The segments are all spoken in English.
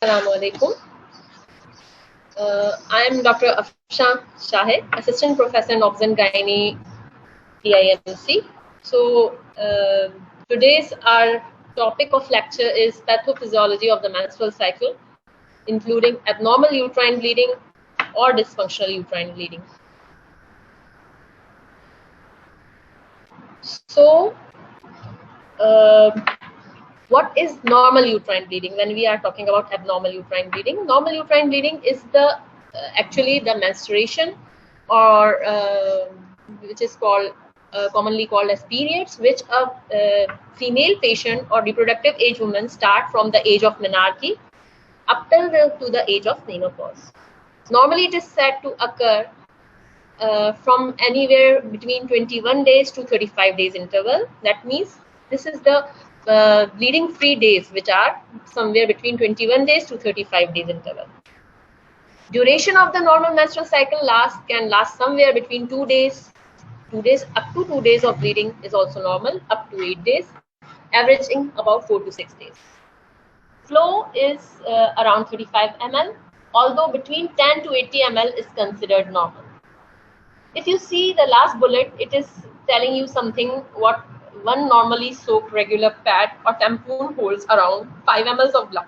Assalamu alaikum. I am Dr. Afshan Shahid, Assistant Professor in Obs and Gynae, PIMC. So today's our topic of lecture is pathophysiology of the menstrual cycle, including abnormal uterine bleeding or dysfunctional uterine bleeding. So what is normal uterine bleeding? When we are talking about abnormal uterine bleeding, normal uterine bleeding is the actually the menstruation, or which is called commonly called as periods, which a female patient or reproductive age woman start from the age of menarche up till to the age of menopause. Normally, it is said to occur from anywhere between 21 days to 35 days interval. That means this is the bleeding free days, which are somewhere between 21 days to 35 days interval. Duration of the normal menstrual cycle can last somewhere between 2 days up to 2 days of bleeding is also normal, up to 8 days, averaging about 4 to 6 days. Flow is around 35 ml, although between 10 to 80 ml is considered normal. If you see the last bullet, it is telling you something what one normally soaked regular pad or tampon holds around 5 ml of blood.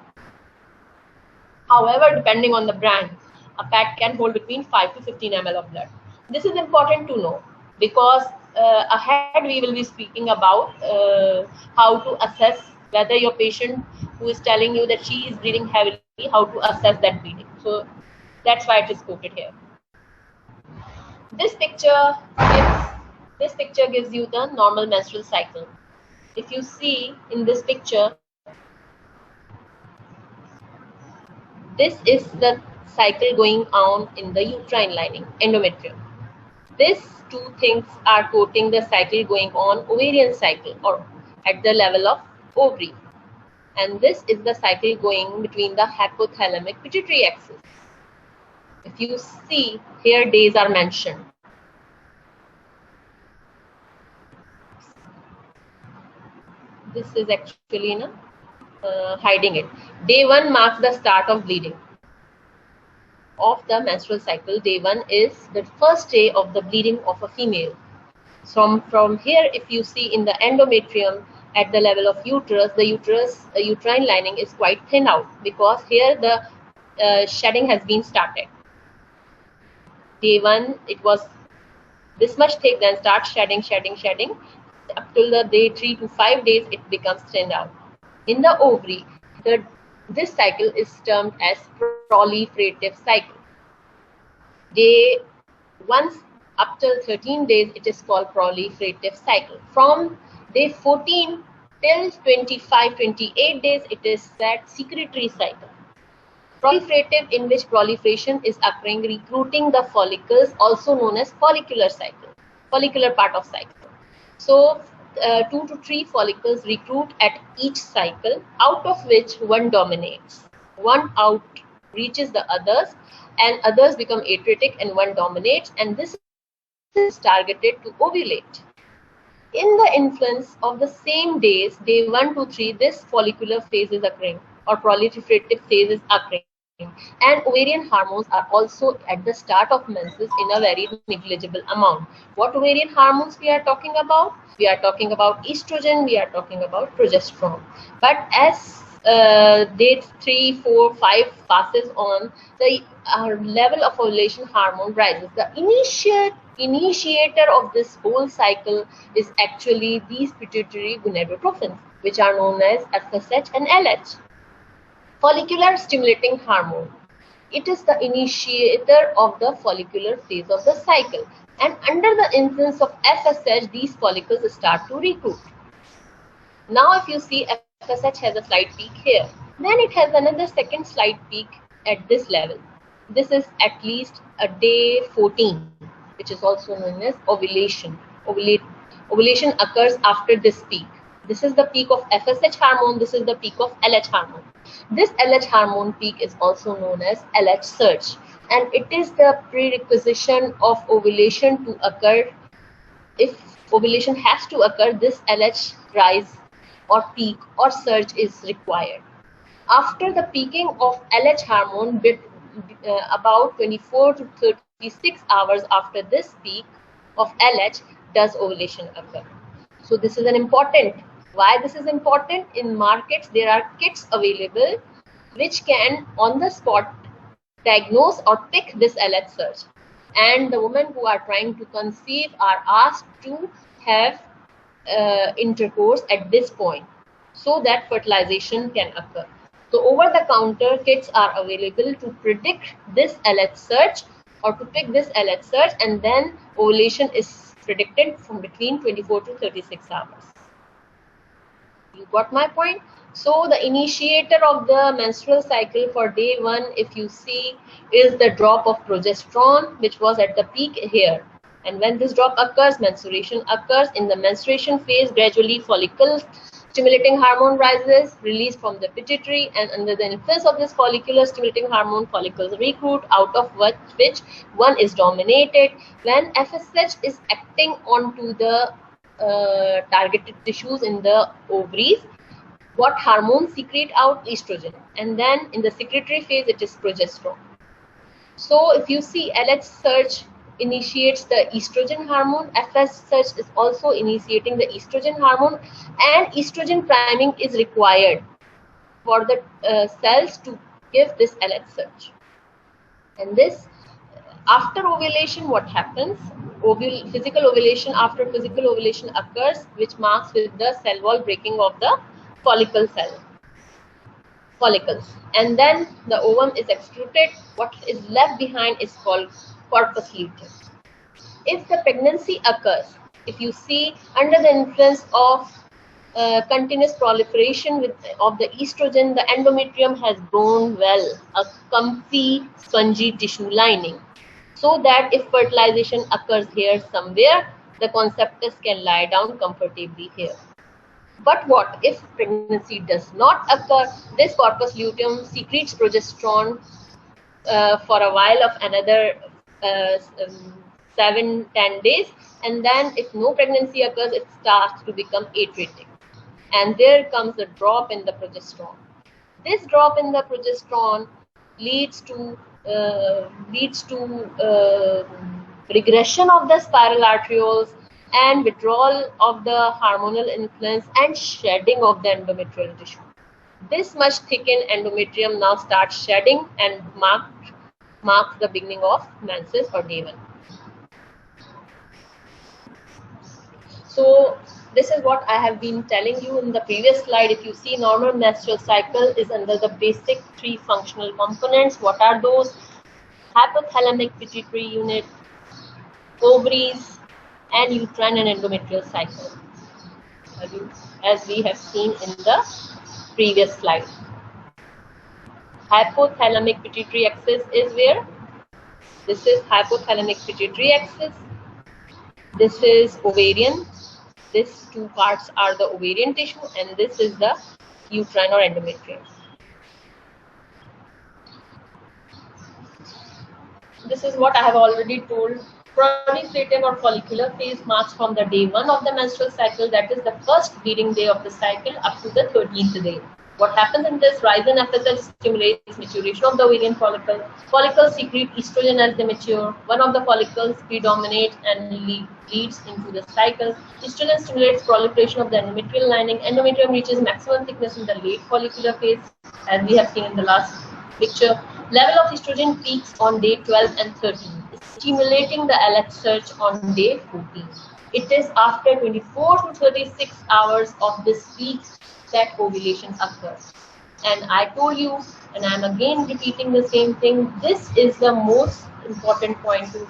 However, depending on the brand, a pad can hold between 5 to 15 ml of blood. This is important to know because ahead we will be speaking about how to assess whether your patient who is telling you that she is bleeding heavily, how to assess that bleeding. So that's why it is quoted here. This picture gives you the normal menstrual cycle. If you see in this picture, this is the cycle going on in the uterine lining, endometrium. These two things are quoting the cycle going on ovarian cycle or at the level of ovary. And this is the cycle going between the hypothalamic pituitary axis. If you see here, days are mentioned. This is actually hiding it. Day 1 marks the start of bleeding of the menstrual cycle. Day 1 is the first day of the bleeding of a female. From here, if you see in the endometrium at the level of uterus, the uterine lining is quite thin out because here the shedding has been started. Day 1, it was this much thick, then starts shedding. Up till the day 3 to 5 days, it becomes thinned out. In the ovary, this cycle is termed as proliferative cycle. Day 1 up till 13 days, it is called proliferative cycle. From day 14 till 25-28 days, it is said secretory cycle. Proliferative, in which proliferation is occurring, recruiting the follicles, also known as follicular cycle, follicular part of cycle. So 2 to 3 follicles recruit at each cycle, out of which one dominates. One out reaches the others, and others become atretic, and one dominates, and this is targeted to ovulate. In the influence of the same days, day 1 to 3, this follicular phase is occurring, or proliferative phase is occurring. And ovarian hormones are also at the start of menses in a very negligible amount. What ovarian hormones we are talking about? We are talking about estrogen, we are talking about progesterone. But as day 3, 4, 5 passes on, the level of ovulation hormone rises. The initiator of this whole cycle is actually these pituitary gonadotrophins, which are known as FSH and LH. Follicular stimulating hormone. It is the initiator of the follicular phase of the cycle. And under the influence of FSH, these follicles start to recruit. Now, if you see, FSH has a slight peak here. Then it has another second slight peak at this level. This is at least a day 14, which is also known as ovulation. Ovulation occurs after this peak. This is the peak of FSH hormone. This is the peak of LH hormone. This LH hormone peak is also known as LH surge, and it is the prerequisite of ovulation to occur. If ovulation has to occur, this LH rise or peak or surge is required. After the peaking of LH hormone, about 24 to 36 hours after this peak of LH, does ovulation occur. So this is an important. Why this is important? In markets, there are kits available which can on the spot diagnose or pick this LH surge. And the women who are trying to conceive are asked to have intercourse at this point so that fertilization can occur. So over-the-counter kits are available to predict this LH surge or to pick this LH surge, and then ovulation is predicted from between 24 to 36 hours. You got my point? So the initiator of the menstrual cycle for day 1, if you see, is the drop of progesterone, which was at the peak here. And when this drop occurs, menstruation occurs. In the menstruation phase, gradually follicle stimulating hormone rises, released from the pituitary, and under the influence of this follicular stimulating hormone, follicles recruit, out of which one is dominated. When FSH is acting onto the targeted tissues in the ovaries, what hormones secrete out? Estrogen. And then in the secretory phase, it is progesterone. So if you see, LH surge initiates the estrogen hormone, FS surge is also initiating the estrogen hormone, and estrogen priming is required for the cells to give this LH surge. And this, after ovulation, what happens? Physical ovulation, after physical ovulation occurs, which marks with the cell wall breaking of the follicles, and then the ovum is extruded. What is left behind is called corpus luteum. If the pregnancy occurs, if you see, under the influence of continuous proliferation of the estrogen, the endometrium has grown well, a comfy, spongy tissue lining, so that if fertilization occurs here somewhere, the conceptus can lie down comfortably here. But what if pregnancy does not occur? This corpus luteum secretes progesterone for a while of another 7-10 days, and then if no pregnancy occurs, it starts to become atretic, and there comes a drop in the progesterone. This drop in the progesterone leads to regression of the spiral arterioles and withdrawal of the hormonal influence and shedding of the endometrial tissue. This much thickened endometrium now starts shedding and marks the beginning of menses or day 1. So this is what I have been telling you in the previous slide. If you see, normal menstrual cycle is under the basic 3 functional components. What are those? Hypothalamic pituitary unit, ovaries, and uterine and endometrial cycle, as we have seen in the previous slide. Hypothalamic pituitary axis is where? This is hypothalamic pituitary axis. This is ovarian. These 2 parts are the ovarian tissue, and this is the uterine or endometrium. This is what I have already told. Proliferative or follicular phase marks from the day 1 of the menstrual cycle, that is the first bleeding day of the cycle, up to the 13th day. What happens in this? Rise in FSH stimulates maturation of the ovarian follicle. Follicles secrete estrogen as they mature. One of the follicles predominates and leads into the cycle. Estrogen stimulates proliferation of the endometrial lining. Endometrium reaches maximum thickness in the late follicular phase, as we have seen in the last picture. Level of estrogen peaks on day 12 and 13, stimulating the LH surge on day 14. It is after 24 to 36 hours of this peak that ovulation occurs. And I told you, and I'm again repeating the same thing, this is the most important point to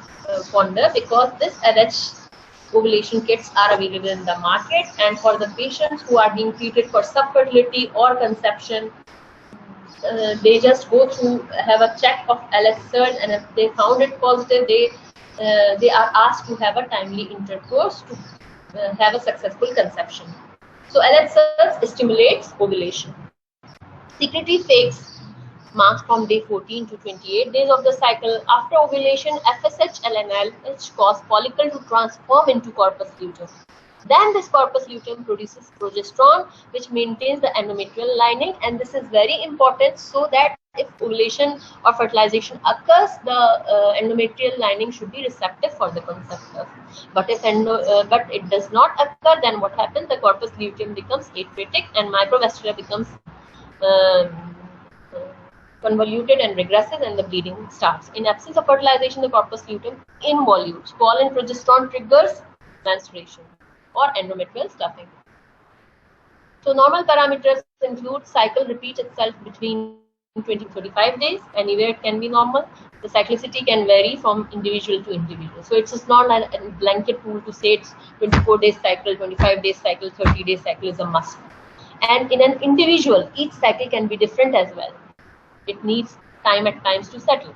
ponder, because this LH ovulation kits are available in the market, and for the patients who are being treated for subfertility or conception, they just go through, have a check of LH surge, and if they found it positive, they are asked to have a timely intercourse to have a successful conception. So LH surge stimulates ovulation. Secretory phase marks from day 14 to 28 days of the cycle. After ovulation, FSH and LH cause follicle to transform into corpus luteum. Then this corpus luteum produces progesterone, which maintains the endometrial lining, and this is very important so that if ovulation or fertilization occurs, the endometrial lining should be receptive for the conceptor. But if but it does not occur, then what happens? The corpus luteum becomes atretic and microvascular becomes convoluted and regresses, and the bleeding starts. In absence of fertilization, the corpus luteum involutes. Fall in progesterone triggers menstruation or endometrial stuffing. So normal parameters include cycle repeats itself between 20 to 35 days. Anywhere it can be normal. The cyclicity can vary from individual to individual. So it's just not a blanket rule to say it's 24 days cycle, 25 days cycle, 30 days cycle is a must. And in an individual, each cycle can be different as well. It needs time at times to settle.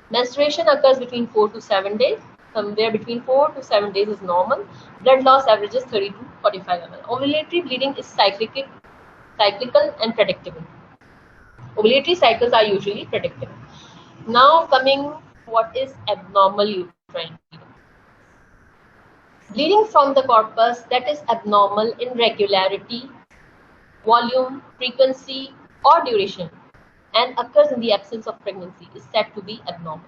Menstruation occurs between 4 to 7 days. Somewhere between 4 to 7 days is normal. Blood loss averages 30 to 45 ml. Ovulatory bleeding is cyclical and predictable. Ovulatory cycles are usually predictable. Now coming, what is abnormal uterine bleeding? Bleeding from the corpus that is abnormal in regularity, volume, frequency, or duration, and occurs in the absence of pregnancy is said to be abnormal.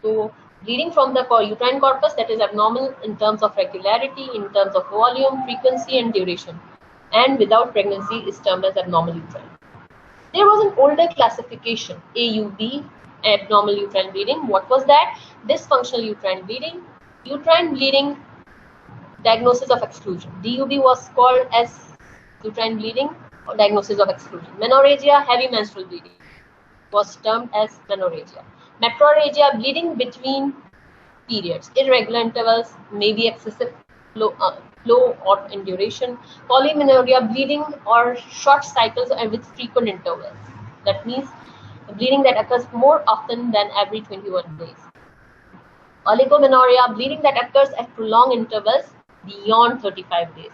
So bleeding from the uterine corpus that is abnormal in terms of regularity, in terms of volume, frequency, and duration, and without pregnancy is termed as abnormal uterine. There was an older classification, AUB, abnormal uterine bleeding. What was that? Dysfunctional uterine bleeding, diagnosis of exclusion. DUB was called as uterine bleeding or diagnosis of exclusion. Menorrhagia, heavy menstrual bleeding, was termed as menorrhagia. Metrorrhagia, bleeding between periods, irregular intervals, maybe excessive flow or in duration. Polymenorrhea, bleeding or short cycles and with frequent intervals. That means the bleeding that occurs more often than every 21 days. Oligomenorrhea, bleeding that occurs at prolonged intervals beyond 35 days.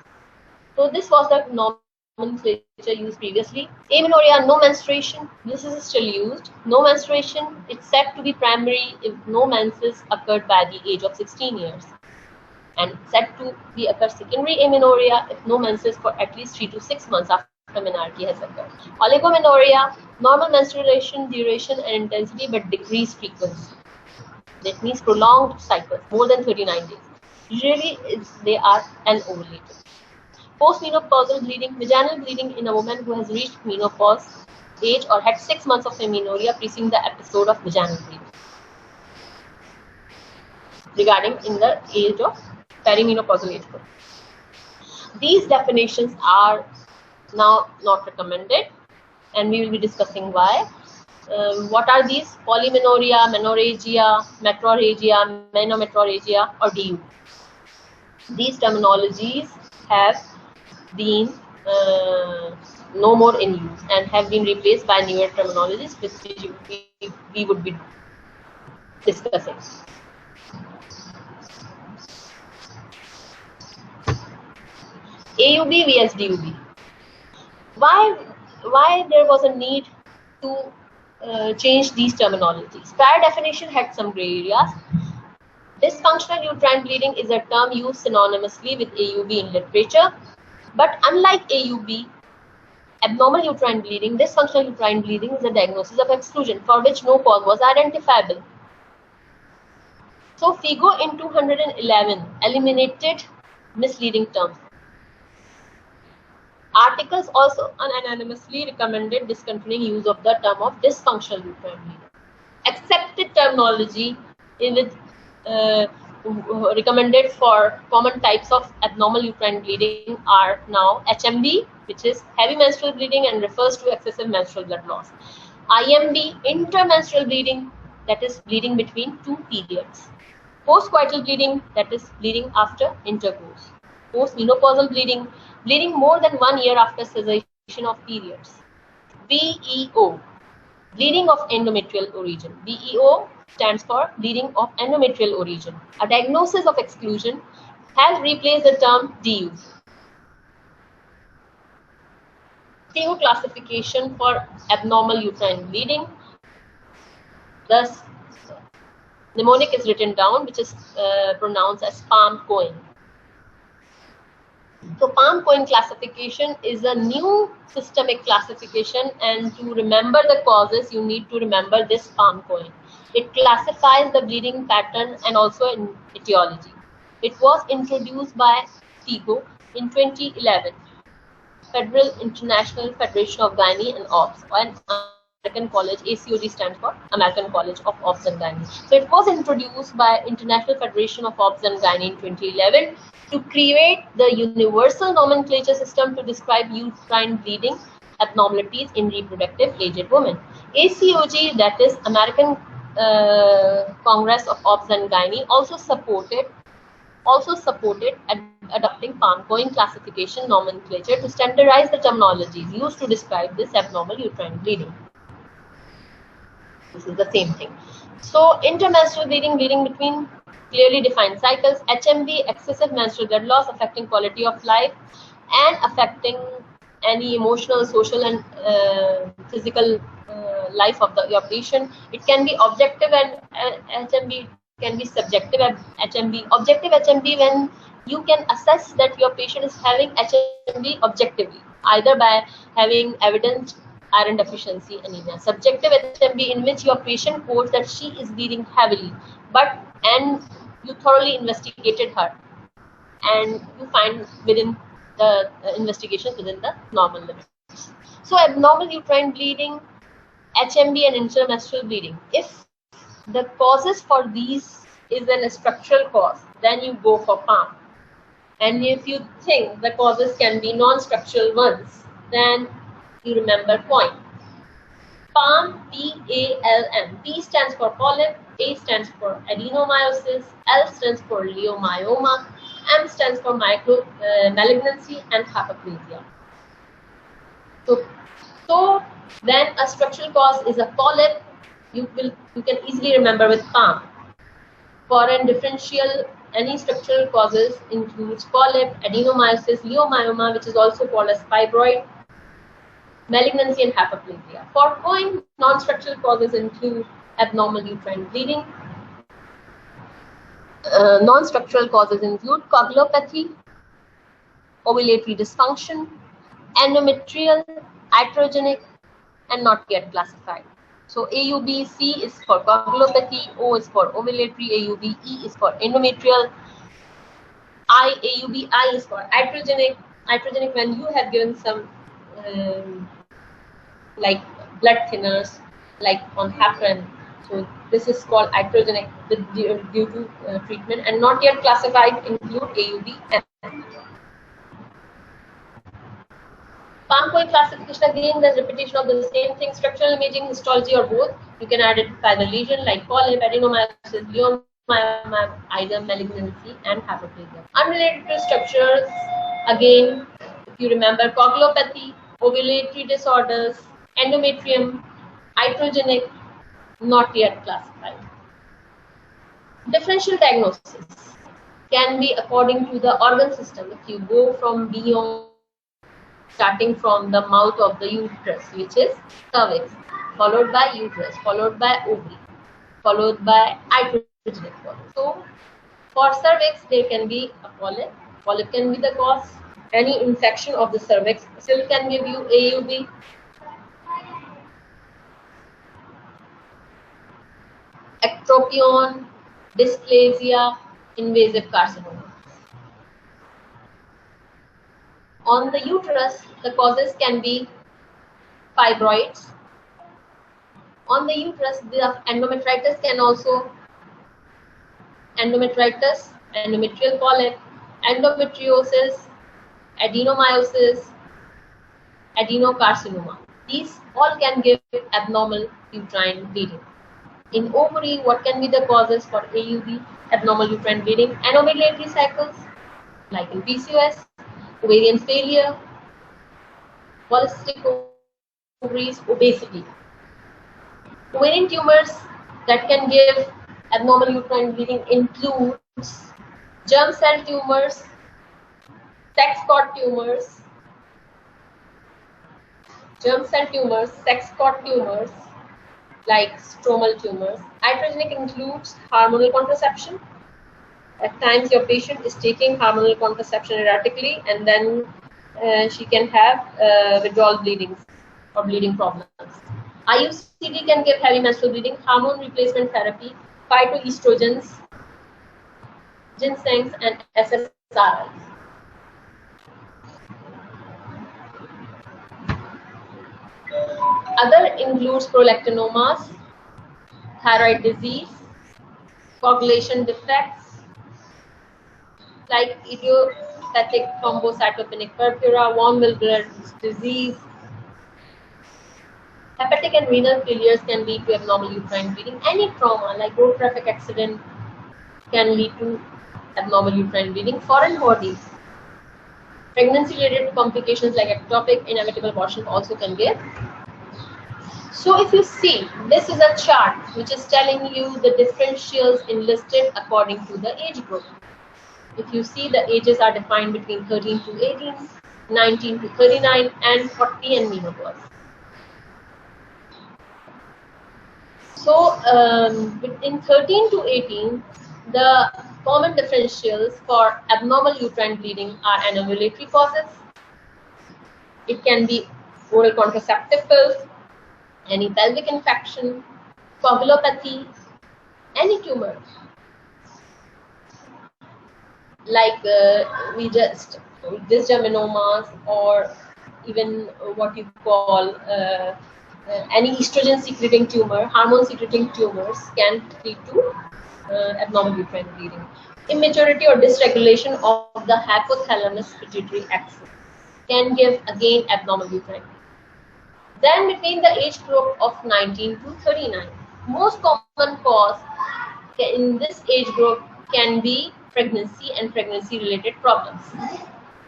So this was the nomenclature used previously. Amenorrhea, no menstruation. This is still used. No menstruation. It's said to be primary if no menses occurred by the age of 16 years. And said to be occur secondary amenorrhea if no menses for at least 3 to 6 months after menarche has occurred. Oligomenorrhea, normal menstruation duration and intensity but decreased frequency. That means prolonged cycles, more than 39 days. Usually they are anovulated. Postmenopausal bleeding, vaginal bleeding in a woman who has reached menopause age or had 6 months of amenorrhea preceding the episode of vaginal bleeding. Regarding in the age of perimenopausal age group. These definitions are now not recommended, and we will be discussing why. What are these? Polymenorrhea, menorrhagia, metrorrhagia, menometrorrhagia, or DU. These terminologies have been no more in use and have been replaced by newer terminologies which we would be discussing. AUB vs DUB. Why there was a need to change these terminologies? Prior definition had some gray areas. Dysfunctional uterine bleeding is a term used synonymously with AUB in literature, but unlike AUB, abnormal uterine bleeding, dysfunctional uterine bleeding is a diagnosis of exclusion for which no cause was identifiable. So FIGO in 211 eliminated misleading terms. Articles also unanimously recommended discontinuing use of the term of dysfunctional uterine bleeding. Accepted terminology is recommended for common types of abnormal uterine bleeding are now HMB, which is heavy menstrual bleeding and refers to excessive menstrual blood loss. IMB, intermenstrual bleeding, that is bleeding between two periods. Postcoital bleeding, that is bleeding after intercourse. Postmenopausal bleeding, bleeding more than 1 year after cessation of periods. BEO, bleeding of endometrial origin. BEO stands for bleeding of endometrial origin. A diagnosis of exclusion has replaced the term DU. FIGO classification for abnormal uterine bleeding. Thus, mnemonic is written down, which is pronounced as palm coin. So Palm-Cohen classification is a new systemic classification, and to remember the causes, you need to remember this Palm-Cohen. It classifies the bleeding pattern and also in etiology. It was introduced by FIGO in 2011, Federal International Federation of Gynae and Obs, and American College, ACOG stands for American College of Obs and Gynae. So it was introduced by International Federation of Obs and Gynae in 2011 to create the universal nomenclature system to describe uterine bleeding abnormalities in reproductive aged women. ACOG, that is American Congress of Obs and Gynae, also supported adopting Palm-Cohen classification nomenclature to standardize the terminologies used to describe this abnormal uterine bleeding. This is the same thing. So intermenstrual bleeding, bleeding between clearly defined cycles, HMB, excessive menstrual blood loss affecting quality of life and affecting any emotional, social and physical life of your patient. It can be objective and HMB can be subjective HMB. Objective HMB when you can assess that your patient is having HMB objectively, either by having evident iron deficiency anemia. Subjective HMB in which your patient quotes that she is bleeding heavily, and you thoroughly investigated her and you find within the investigations within the normal limits. So abnormal uterine bleeding, HMB and intermenstrual bleeding. If the causes for these is a structural cause, then you go for PALM. And if you think the causes can be non-structural ones, then you remember POINT. PALM, P-A-L-M. P stands for polyp, A stands for adenomyosis, L stands for leiomyoma, M stands for malignancy and hyperplasia. So when a structural cause is a polyp, you can easily remember with PALM. Foreign differential, any structural causes includes polyp, adenomyosis, leiomyoma, which is also called as fibroid, malignancy and hyperplasia. For COIN, non-structural causes include abnormal uterine bleeding. Non-structural causes include coagulopathy, ovulatory dysfunction, endometrial, iatrogenic, and not yet classified. So AUB-C is for coagulopathy, O is for ovulatory, AUB-E is for endometrial, AUB-I is for iatrogenic. Iatrogenic when you have given some like blood thinners, like on heparin. So this is called iatrogenic due to treatment, and not yet classified include AUB-M. Palm-Cohen classification, again, there's repetition of the same thing. Structural imaging, histology, or both. You can identify the lesion like polyp, adenomyosis, leiomyoma, either malignancy and hyperplasia. Unrelated to structures, again, if you remember, coagulopathy, ovulatory disorders, endometrium, iatrogenic, not yet classified. Differential diagnosis can be according to the organ system. If you go from beyond, starting from the mouth of the uterus, which is cervix, followed by uterus, followed by ovary, followed by iatrogenic polyp. So for cervix, there can be a polyp. Polyp can be the cause. Any infection of the cervix still can give you AUB. Ectropion, dysplasia, invasive carcinoma. On the uterus, the causes can be fibroids. On the uterus, the endometritis can also endometrial polyp, endometriosis, adenomyosis, adenocarcinoma. These all can give abnormal uterine bleeding. In ovary, what can be the causes for AUB, abnormal uterine bleeding? Anovulatory cycles, like in PCOS, ovarian failure, polycystic ovaries, obesity. Ovarian tumors that can give abnormal uterine bleeding includes germ cell tumors, sex cord tumors, sex cord tumors, like stromal tumors. Iatrogenic includes hormonal contraception, At times, your patient is taking hormonal contraception erratically, and then she can have withdrawal bleedings or bleeding problems. IUCD can give heavy menstrual bleeding, hormone replacement therapy, phytoestrogens, ginsengs, and SSRIs. Other includes prolactinomas, thyroid disease, coagulation defects like idiopathic thrombocytopenic purpura, von Willebrand's disease. Hepatic and renal failures can lead to abnormal uterine bleeding. Any trauma like road traffic accident can lead to abnormal uterine bleeding. Foreign bodies, pregnancy-related complications like ectopic inevitable abortion also can give. So if you see, this is a chart which is telling you the differentials enlisted according to the age group. If you see, the ages are defined between 13 to 18, 19 to 39, and 40 and menopause. So in 13 to 18, the common differentials for abnormal uterine bleeding are anovulatory causes. It can be oral contraceptive pills, any pelvic infection, coagulopathy, any tumor, like dysgeminomas, or even what you call any estrogen secreting tumor, hormone secreting tumors can lead to abnormal uterine bleeding. Immaturity or dysregulation of the hypothalamus pituitary axis can give again abnormal uterine bleeding. Then between the age group of 19 to 39, most common cause in this age group can be pregnancy and pregnancy-related problems.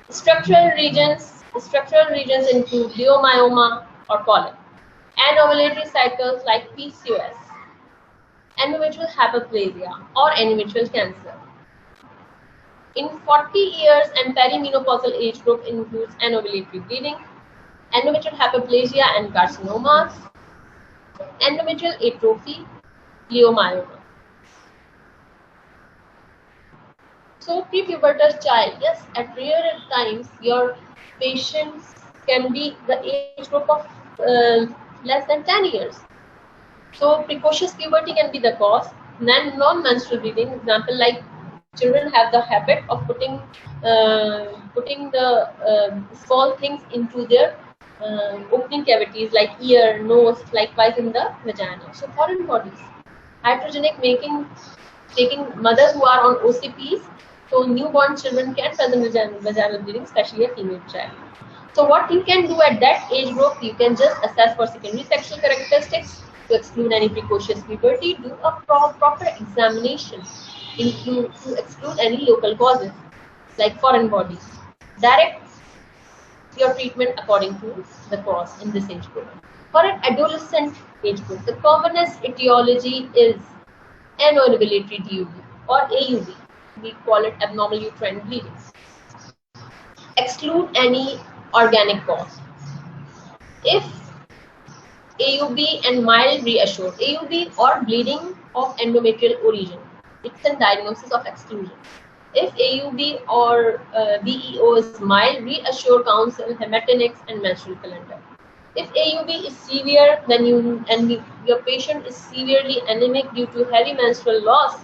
Structural regions include leiomyoma or polyp, anovulatory cycles like PCOS, endometrial hyperplasia, or endometrial cancer. In 40 years and perimenopausal age group includes anovulatory bleeding, endometrial hyperplasia and carcinomas, endometrial atrophy, leiomyoma. So prepubertal child, yes, at rare times your patients can be the age group of less than 10 years. So precocious puberty can be the cause. Non-menstrual bleeding, example like children have the habit of putting the small things into their opening cavities like ear, nose, likewise in the vagina. So foreign bodies, iatrogenic taking mothers who are on OCPs. So newborn children can present vaginal bleeding, especially a female child. So what you can do at that age group, you can just assess for secondary sexual characteristics to exclude any precocious puberty, do a proper examination to exclude any local causes like foreign bodies. Direct your treatment according to the cause in this age group. For an adolescent age group, the commonest etiology is anovulatory DUB or AUB. We call it abnormal uterine bleeding. Exclude any organic cause. If AUB and mild reassured, AUB or bleeding of endometrial origin, it's a diagnosis of exclusion. If AUB or BEO is mild, reassure counsel Haematinics and menstrual calendar. If AUB is severe, then your patient is severely anemic due to heavy menstrual loss,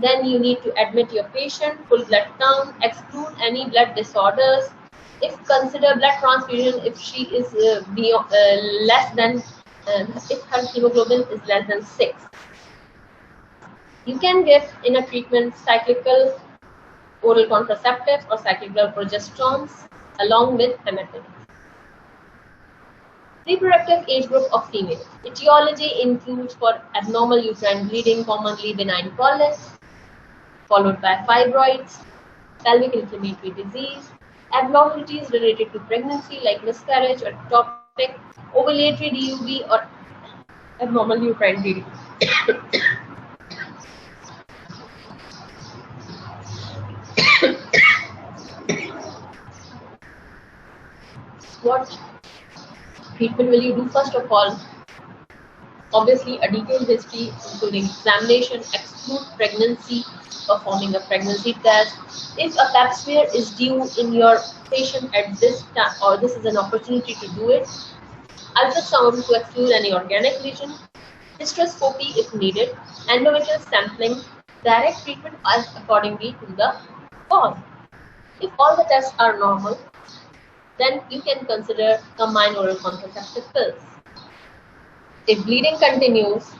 then you need to admit your patient, full blood count, exclude any blood disorders. If consider blood transfusion, if she is less than, if her hemoglobin is less than 6. You can give in a treatment cyclical oral contraceptives or cyclical progesterones along with Haematinics. Reproductive age group of females. Etiology includes for abnormal uterine bleeding, commonly benign polyps, followed by fibroids, pelvic inflammatory disease, abnormalities related to pregnancy like miscarriage or ectopic, ovulatory DUB or abnormal uterine bleeding. What treatment will you do? First of all, Obviously, a detailed history, including examination, exclude pregnancy, performing a pregnancy test. If a pap smear is due in your patient at this time, or this is an opportunity to do it, ultrasound to exclude any organic lesion, hysteroscopy if needed, endometrial sampling, direct treatment as accordingly to the cause. If all the tests are normal, then you can consider combined oral contraceptive pills. If bleeding continues,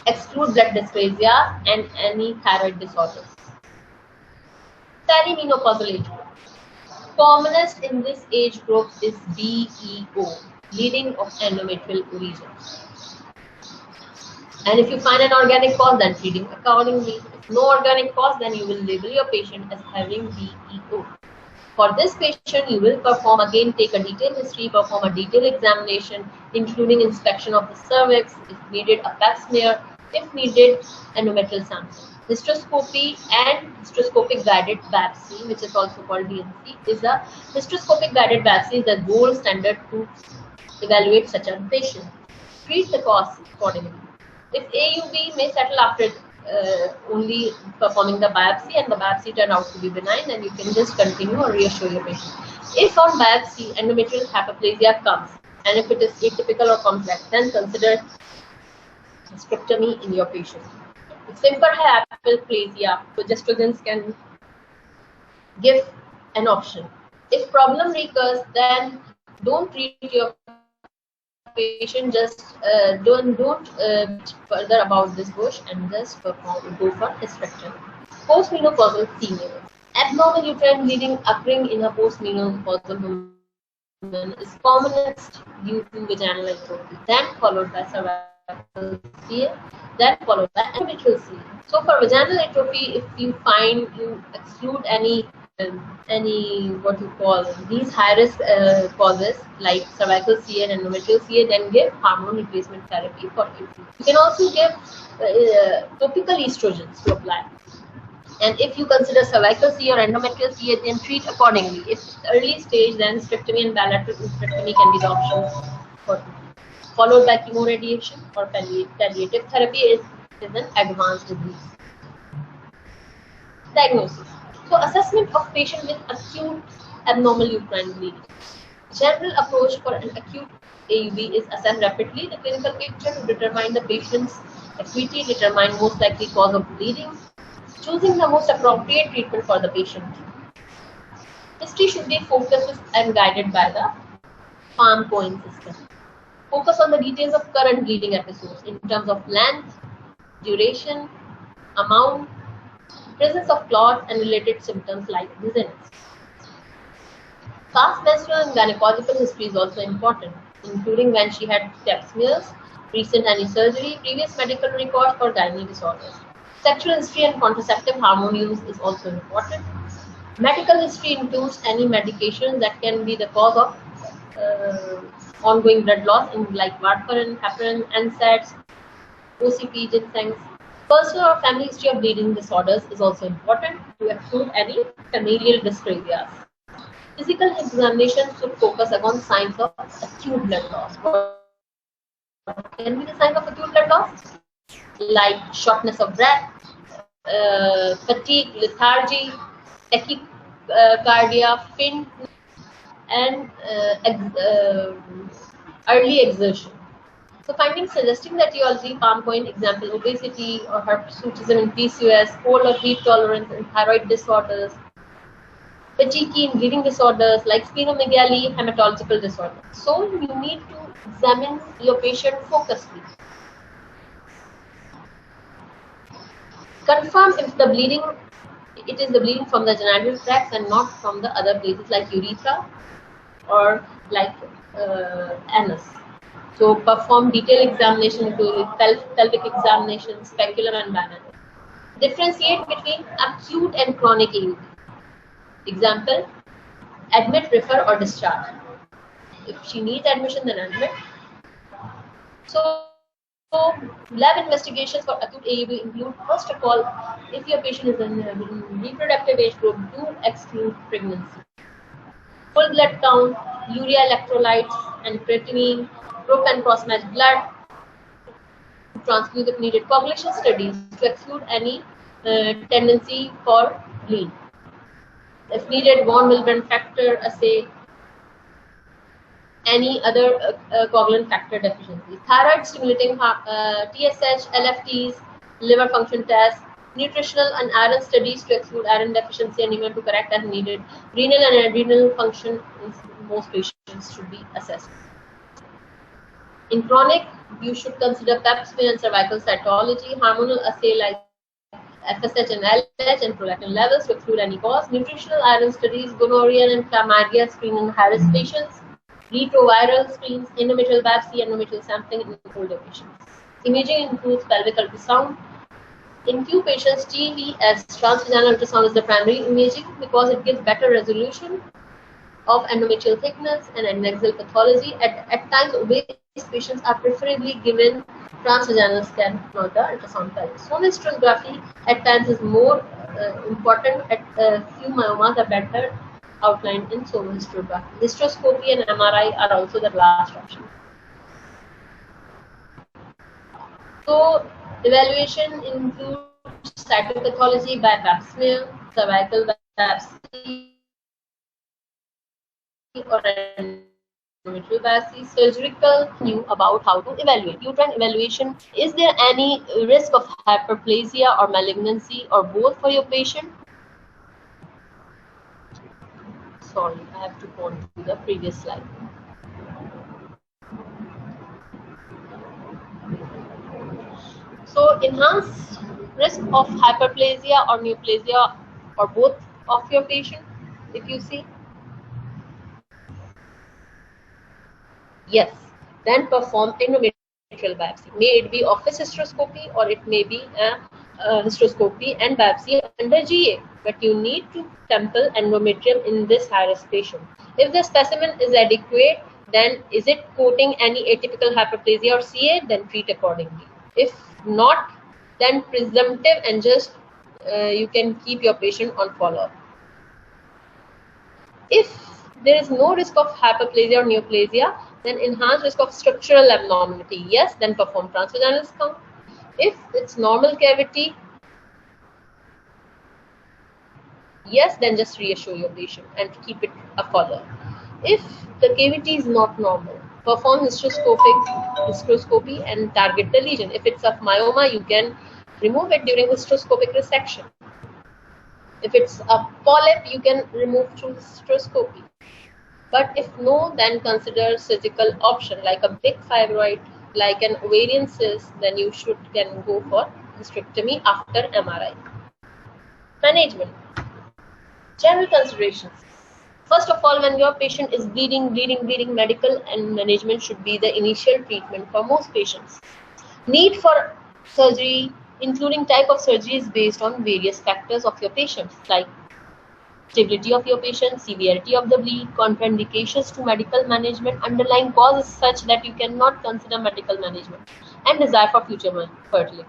exclude blood dysplasia and any thyroid disorders. Perimenopausal age group. Commonest in this age group is BEO, bleeding of endometrial origin. And if you find an organic cause, then treating accordingly. If no organic cause, then you will label your patient as having BEO. For this patient, you will take a detailed history, perform a detailed examination, including inspection of the cervix, if needed, a pap smear, if needed, endometrial sampling. Hysteroscopy and hysteroscopic guided biopsy, which is also called DNC, is a hysteroscopic guided biopsy is the gold standard to evaluate such a patient. Treat the cause accordingly. If AUB may settle after only performing the biopsy and the biopsy turned out to be benign, then you can just continue or reassure your patient. If on biopsy endometrial hyperplasia comes and if it is atypical or complex, then consider hysterectomy in your patient. If simple hyperplasia, progestogens can give an option. If problem recurs, then don't treat your patient, just don't further about this bush and just go for hysterectomy. Postmenopausal female. Abnormal uterine bleeding occurring in a postmenopausal woman is commonest due to vaginal atrophy, then followed by cervical CA, then followed by endometrial CA. So for vaginal atrophy, if you find you exclude any what you call these high risk causes like cervical CA and endometrial CA, then give hormone replacement therapy for it. You can also give topical estrogens to apply. And if you consider cervical CA or endometrial CA, then treat accordingly. If it's early stage, then hysterectomy and bilateral hysterectomy can be the option, followed by chemoradiation or palliative therapy is an advanced disease. Diagnosis. So assessment of patient with acute abnormal uterine bleeding. General approach for an acute AUB is assess rapidly the clinical picture to determine the patient's acuity, determine most likely cause of bleeding, choosing the most appropriate treatment for the patient. History should be focused and guided by the Palm-Cohen system. Focus on the details of current bleeding episodes in terms of length, duration, amount, presence of clots and related symptoms like dizziness. Past menstrual and gynecological history is also important, including when she had pap smears, recent any surgery, previous medical records for gynae disorders. Sexual history and contraceptive hormone use is also important. Medical history includes any medication that can be the cause of ongoing blood loss in like warfarin, heparin, NSAIDs, OCP, ginsengs. Personal or family history of bleeding disorders is also important to exclude any familial dyscrasias. Physical examination should focus upon signs of acute blood loss. What can be the signs of acute blood loss? Like shortness of breath, fatigue, lethargy, tachycardia, faint, and early exertion. So findings suggesting that etiology, Palm-Cohen example, obesity or hirsutism in PCOS, cold or heat tolerance in thyroid disorders, fatigue in bleeding disorders like splenomegaly, hematological disorders. So you need to examine your patient focusedly. Confirm if the bleeding, it is the bleeding from the genital tracts and not from the other places like urethra or like anus. So perform detailed examination including pelvic examination, speculum and banal. Differentiate between acute and chronic AUB. Example, admit, refer or discharge. If she needs admission, then admit. So lab investigations for acute AUB include, first of all, if your patient is in reproductive age group, do exclude pregnancy. Full blood count, urea electrolytes and creatinine, group and cross-match blood to transfuse if needed. Coagulation studies to exclude any tendency for bleed. If needed, von Willebrand factor assay, any other coagulant factor deficiency. Thyroid stimulating TSH, LFTs, liver function tests, nutritional and iron studies to exclude iron deficiency anemia to correct as needed. Renal and adrenal function in most patients should be assessed. In chronic, you should consider pap smear and cervical cytology, hormonal assay like FSH and LH and prolactin levels to exclude any cause. Nutritional iron studies, gonorrhea and chlamydia screen in high-risk patients. Retroviral screens, endometrial biopsy, endometrial sampling in older patients. Imaging includes pelvic ultrasound. In few patients, TVS, transvaginal ultrasound, is the primary imaging because it gives better resolution of endometrial thickness and adnexal pathology. At times, obese patients are preferably given transvaginal scan, not the ultrasound pelvis. Sonography at times is more important. At few myomas are better outlined in sonography. Hysteroscopy and MRI are also the last option. So, evaluation includes cytopathology by pap smear, cervical biopsy, or endometrial biopsy. Surgical knew about how to evaluate. Uterine evaluation: is there any risk of hyperplasia or malignancy or both for your patient? Sorry, I have to go on to the previous slide. So, enhanced risk of hyperplasia or neoplasia or both of your patient, if you see. Yes, then perform endometrial biopsy. May it be office hysteroscopy or it may be a hysteroscopy and biopsy under GA. But you need to sample endometrium in this high-risk patient. If the specimen is adequate, then is it coating any atypical hyperplasia or CA? Then treat accordingly. If not, then presumptive and just you can keep your patient on follow-up. If there is no risk of hyperplasia or neoplasia, then enhanced risk of structural abnormality, yes, then perform transvaginal scan. If it's normal cavity, yes, then just reassure your patient and keep it a follow. If the cavity is not normal, perform hysteroscopy and target the lesion. If it's of myoma, you can remove it during hysteroscopic resection. If it's a polyp, you can remove through hysteroscopy. But if no, then consider surgical option like a big fibroid, like an ovarian cyst, then you can go for hysterectomy after MRI. Management. General considerations. First of all, when your patient is bleeding, medical and management should be the initial treatment for most patients. Need for surgery, including type of surgery, is based on various factors of your patients like stability of your patient, severity of the bleed, contraindications to medical management, underlying causes such that you cannot consider medical management, and desire for future fertility.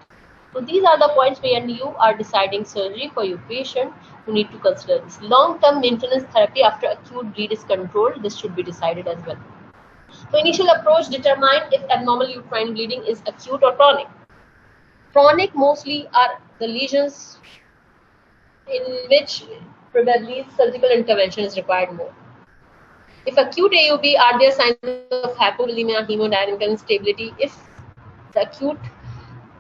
So these are the points when you are deciding surgery for your patient. You need to consider this. Long-term maintenance therapy after acute bleed is controlled. This should be decided as well. So initial approach: determine if abnormal uterine bleeding is acute or chronic. Chronic mostly are the lesions in which probably surgical intervention is required more. If acute AUB, are there signs of hypovolemia, hemodynamic instability? If the acute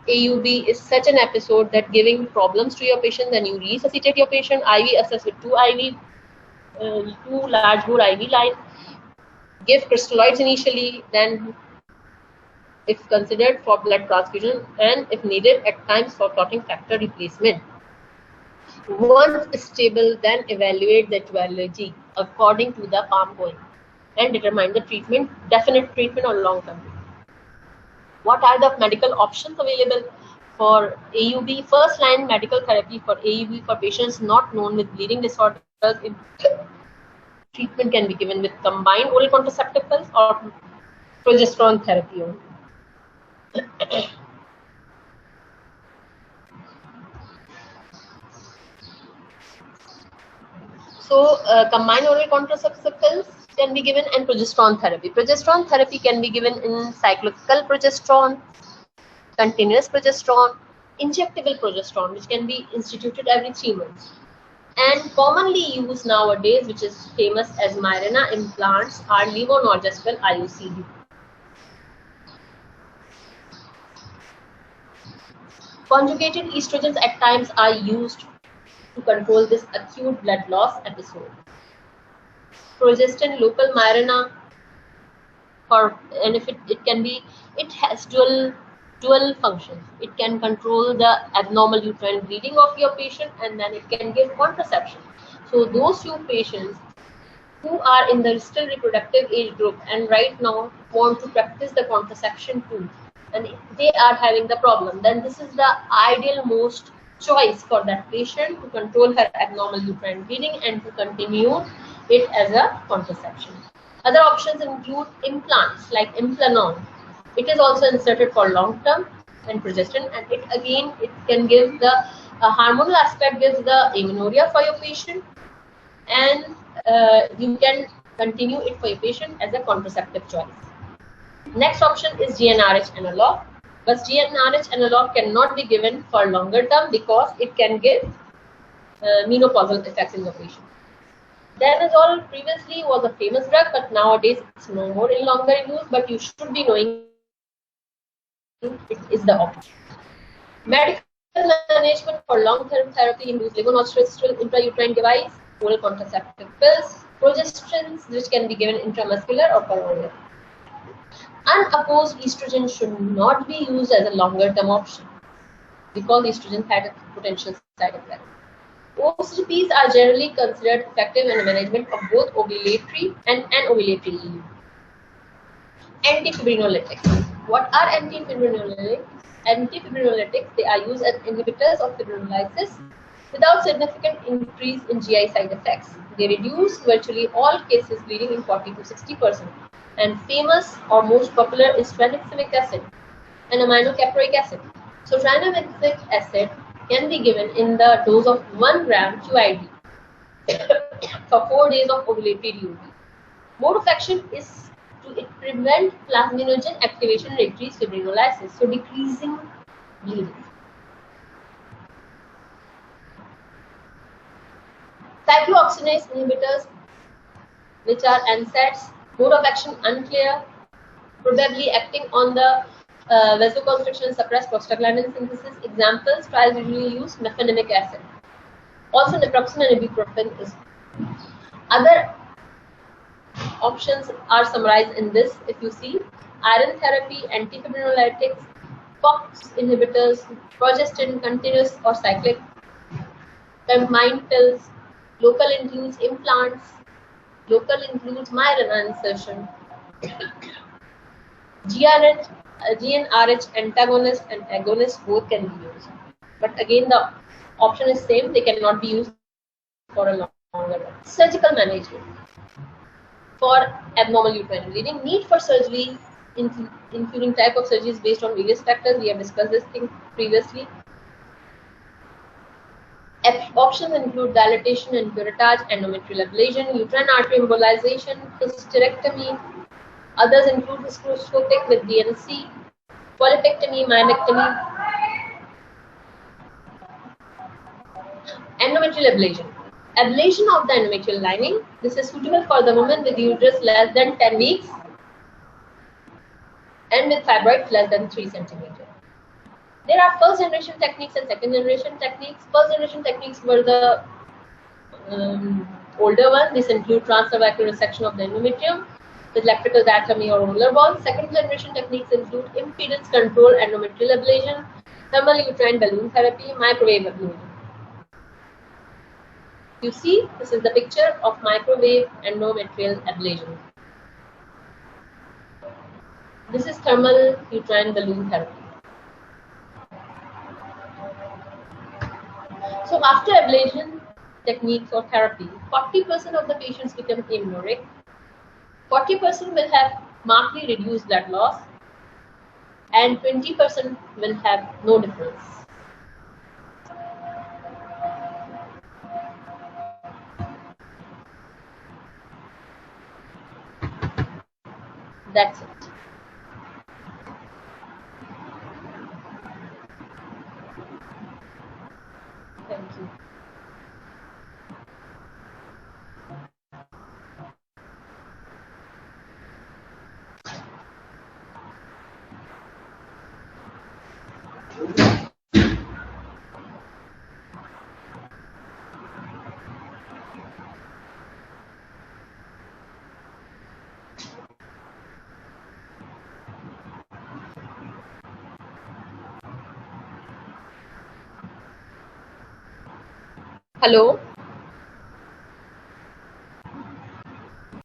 AUB is such an episode that giving problems to your patient, then you resuscitate your patient, IV assess with two large bore IV line, give crystalloids initially, then if considered for blood transfusion, and if needed at times for clotting factor replacement. Once stable, then evaluate the etiology according to the palm going and determine the treatment, definite treatment or long-term treatment. What are the medical options available for AUB? First line medical therapy for AUB for patients not known with bleeding disorders. Treatment can be given with combined oral contraceptive pills or progesterone therapy only. So, combined oral contraceptive pills can be given, and progesterone therapy. Progesterone therapy can be given in cyclical progesterone, continuous progesterone, injectable progesterone, which can be instituted every 3 months. And commonly used nowadays, which is famous as Mirena implants, are levonorgestrel IUCD. Conjugated estrogens at times are used to control this acute blood loss episode. Progestin local Mirena, and if it has dual functions. It can control the abnormal uterine bleeding of your patient, and then it can give contraception. So those few patients who are in the still reproductive age group and right now want to practice the contraception too, and they are having the problem, then this is the ideal most choice for that patient to control her abnormal uterine bleeding and to continue it as a contraception. Other options include implants like Implanon. It is also inserted for long term, and progestin, and it can give the hormonal aspect, gives the amenorrhea for your patient, and you can continue it for your patient as a contraceptive choice. Next option is GnRH analog, but GnRH analog cannot be given for longer term because it can give menopausal effects in the patient. Danazol previously was a famous drug, but nowadays it's no more in longer use, but you should be knowing it is the option. Medical management for long-term therapy includes levonorgestrel intrauterine device, oral contraceptive pills, progestins, which can be given intramuscular or per. Unopposed estrogen should not be used as a longer-term option because estrogen had a potential side effect. OCPs are generally considered effective in the management of both ovulatory and anovulatory leave. Antifibrinolytics. What are antifibrinolytics? Antifibrinolytics, they are used as inhibitors of fibrinolysis without significant increase in GI side effects. They reduce virtually all cases bleeding in 40 to 60%. And famous or most popular is tranexamic acid and aminocaproic acid. So tranexamic acid can be given in the dose of 1 gram QID for 4 days of ovulatory duty. Mode of action is to prevent plasminogen activation and increase fibrinolysis, so decreasing bleeding. Cyclooxygenase inhibitors, which are NSAIDs, mode of action unclear, probably acting on the vasoconstriction, suppress prostaglandin synthesis. Examples, trials usually use mefenamic acid. Also, naproxen and ibuprofen is. Other options are summarized in this. If you see, iron therapy, antifibrinolytics, COX inhibitors, progestin, continuous or cyclic, combined pills, local includes implants, local includes Mirena insertion, GnRH antagonist and agonist both can be used. But again, the option is same, they cannot be used for a longer run. Surgical management. For abnormal uterine bleeding, need for surgery, including type of surgeries based on various factors. We have discussed this thing previously. Options include dilatation and curettage, endometrial ablation, uterine artery embolization, hysterectomy. Others include hysteroscopic with DNC, polypectomy, myomectomy, endometrial ablation. Ablation of the endometrial lining. This is suitable for the woman with uterus less than 10 weeks and with fibroids less than 3 centimeters. There are first generation techniques and second generation techniques. First generation techniques were the older ones. This include transcervical resection of the endometrium with electrical diatomy or rollerball. Second generation techniques include impedance control endometrial ablation, thermal uterine balloon therapy, microwave ablation. You see, this is the picture of microwave endometrial ablation. This is thermal uterine balloon therapy. So after ablation techniques or therapy, 40% of the patients become amenorrheic, 40% will have markedly reduced blood loss, and 20% will have no difference. That's it. Thank you. Hello.